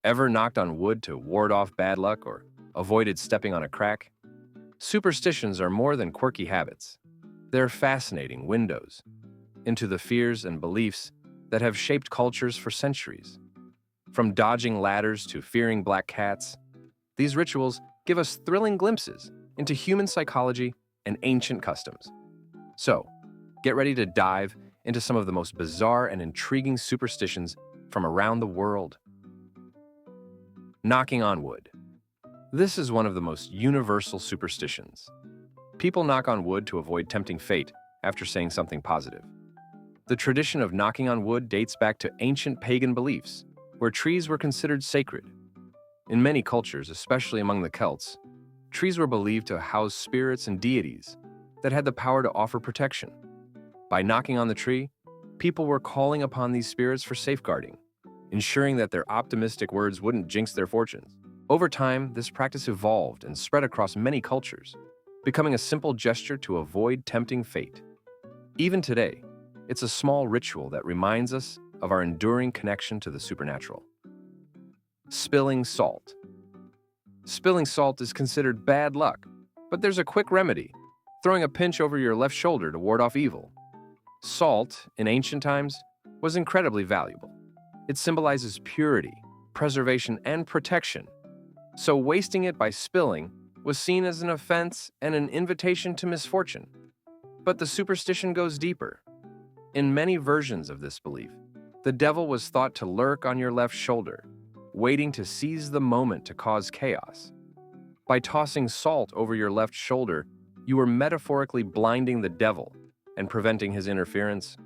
Ever knocked on wood to ward off bad luck or avoided stepping on a crack? Superstitions are more than quirky habits. They're fascinating windows into the fears and beliefs that have shaped cultures for centuries. From dodging ladders to fearing black cats, these rituals give us thrilling glimpses into human psychology and ancient customs. So, get ready to dive into some of the most bizarre and intriguing superstitions from around the world. Knocking on wood. This is one of the most universal superstitions. People knock on wood to avoid tempting fate after saying something positive. The tradition of knocking on wood dates back to ancient pagan beliefs, where trees were considered sacred. In many cultures, especially among the Celts, trees were believed to house spirits and deities that had the power to offer protection. By knocking on the tree, people were calling upon these spirits for safeguarding, ensuring that their optimistic words wouldn't jinx their fortunes. Over time, this practice evolved and spread across many cultures, becoming a simple gesture to avoid tempting fate. Even today, it's a small ritual that reminds us of our enduring connection to the supernatural. Spilling salt. Spilling salt is considered bad luck, but there's a quick remedy: throwing a pinch over your left shoulder to ward off evil. Salt, in ancient times, was incredibly valuable. It symbolizes purity, preservation, and protection. So wasting it by spilling was seen as an offense and an invitation to misfortune. But the superstition goes deeper. In many versions of this belief, the devil was thought to lurk on your left shoulder, waiting to seize the moment to cause chaos. By tossing salt over your left shoulder, you were metaphorically blinding the devil and preventing his interference.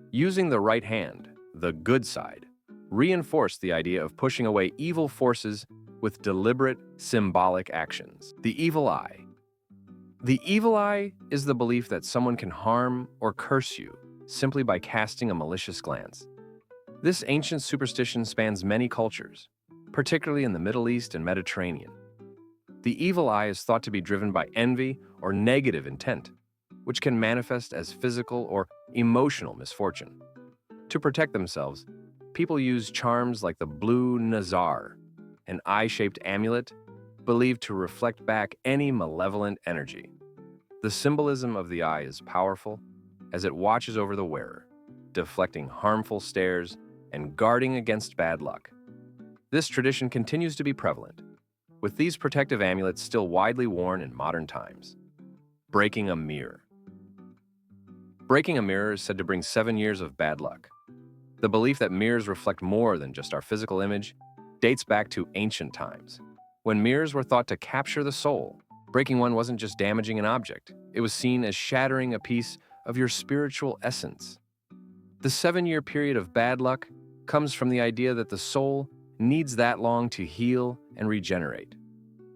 Using the right hand, the good side, reinforced the idea of pushing away evil forces with deliberate, symbolic actions. The evil eye. The evil eye is the belief that someone can harm or curse you simply by casting a malicious glance. This ancient superstition spans many cultures, particularly in the Middle East and Mediterranean. The evil eye is thought to be driven by envy or negative intent, which can manifest as physical or emotional misfortune. To protect themselves, people use charms like the blue nazar, an eye-shaped amulet believed to reflect back any malevolent energy. The symbolism of the eye is powerful as it watches over the wearer, deflecting harmful stares and guarding against bad luck. This tradition continues to be prevalent, with these protective amulets still widely worn in modern times. Breaking a mirror. Breaking a mirror is said to bring 7 years of bad luck. The belief that mirrors reflect more than just our physical image dates back to ancient times, when mirrors were thought to capture the soul. Breaking one wasn't just damaging an object, it was seen as shattering a piece of your spiritual essence. The 7-year period of bad luck comes from the idea that the soul needs that long to heal and regenerate.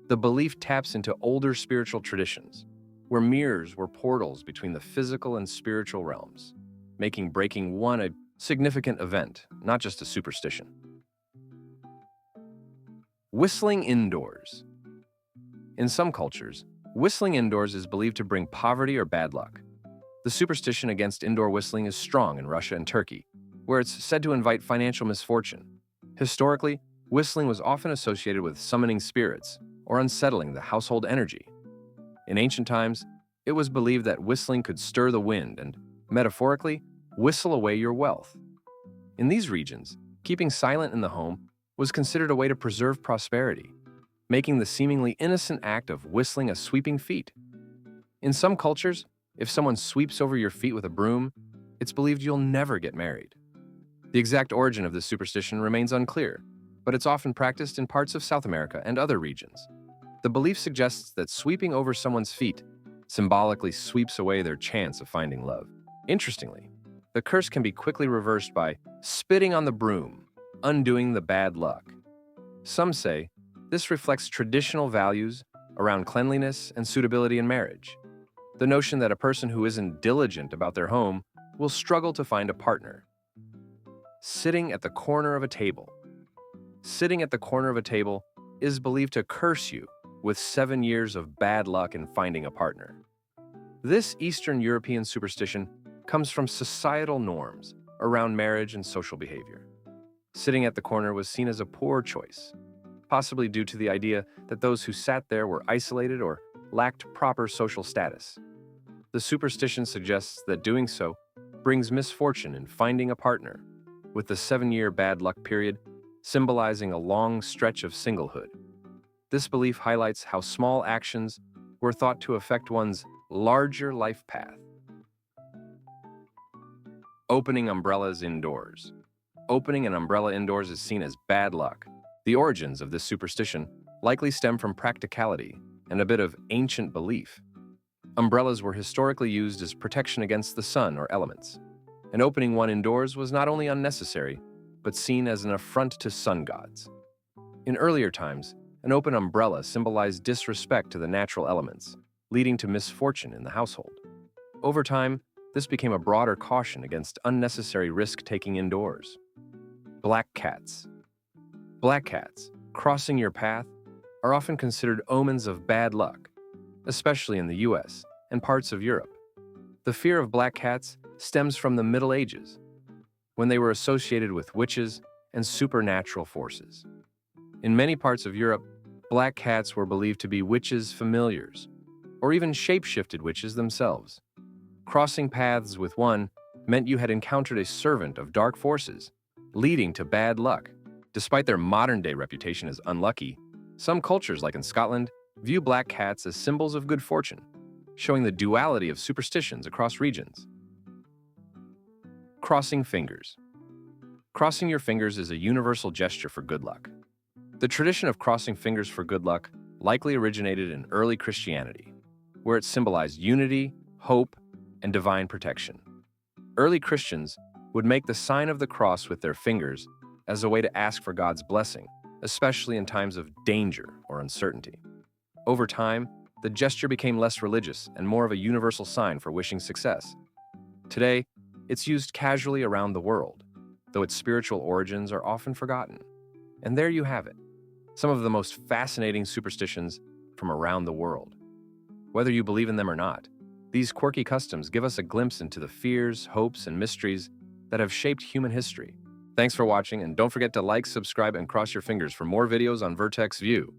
The belief taps into older spiritual traditions, where mirrors were portals between the physical and spiritual realms, making breaking one a significant event, not just a superstition. Whistling indoors. In some cultures, whistling indoors is believed to bring poverty or bad luck. The superstition against indoor whistling is strong in Russia and Turkey, where it's said to invite financial misfortune. Historically, whistling was often associated with summoning spirits or unsettling the household energy. In ancient times, it was believed that whistling could stir the wind and, metaphorically, whistle away your wealth. In these regions, keeping silent in the home was considered a way to preserve prosperity, making the seemingly innocent act of whistling a sweeping feat. In some cultures, if someone sweeps over your feet with a broom, it's believed you'll never get married. The exact origin of this superstition remains unclear, but it's often practiced in parts of South America and other regions. The belief suggests that sweeping over someone's feet symbolically sweeps away their chance of finding love. Interestingly, the curse can be quickly reversed by spitting on the broom, undoing the bad luck. Some say this reflects traditional values around cleanliness and suitability in marriage. The notion that a person who isn't diligent about their home will struggle to find a partner. Sitting at the corner of a table. Sitting at the corner of a table is believed to curse you with 7 years of bad luck in finding a partner. This Eastern European superstition comes from societal norms around marriage and social behavior. Sitting at the corner was seen as a poor choice, possibly due to the idea that those who sat there were isolated or lacked proper social status. The superstition suggests that doing so brings misfortune in finding a partner, with the 7-year bad luck period symbolizing a long stretch of singlehood. This belief highlights how small actions were thought to affect one's larger life path. Opening umbrellas indoors. Opening an umbrella indoors is seen as bad luck. The origins of this superstition likely stem from practicality and a bit of ancient belief. Umbrellas were historically used as protection against the sun or elements, and opening one indoors was not only unnecessary, but seen as an affront to sun gods. In earlier times, an open umbrella symbolized disrespect to the natural elements, leading to misfortune in the household. Over time, this became a broader caution against unnecessary risk-taking indoors. Black cats. Black cats, crossing your path, are often considered omens of bad luck, especially in the US and parts of Europe. The fear of black cats stems from the Middle Ages, when they were associated with witches and supernatural forces. In many parts of Europe, black cats were believed to be witches' familiars, or even shape-shifted witches themselves. Crossing paths with one meant you had encountered a servant of dark forces, leading to bad luck. Despite their modern-day reputation as unlucky, some cultures, like in Scotland, view black cats as symbols of good fortune, showing the duality of superstitions across regions. Crossing fingers. Crossing your fingers is a universal gesture for good luck. The tradition of crossing fingers for good luck likely originated in early Christianity, where it symbolized unity, hope, and divine protection. Early Christians would make the sign of the cross with their fingers as a way to ask for God's blessing, especially in times of danger or uncertainty. Over time, the gesture became less religious and more of a universal sign for wishing success. Today, it's used casually around the world, though its spiritual origins are often forgotten. And there you have it, some of the most fascinating superstitions from around the world. Whether you believe in them or not, these quirky customs give us a glimpse into the fears, hopes, and mysteries that have shaped human history. Thanks for watching, and don't forget to like, subscribe, and cross your fingers for more videos on Vertex View.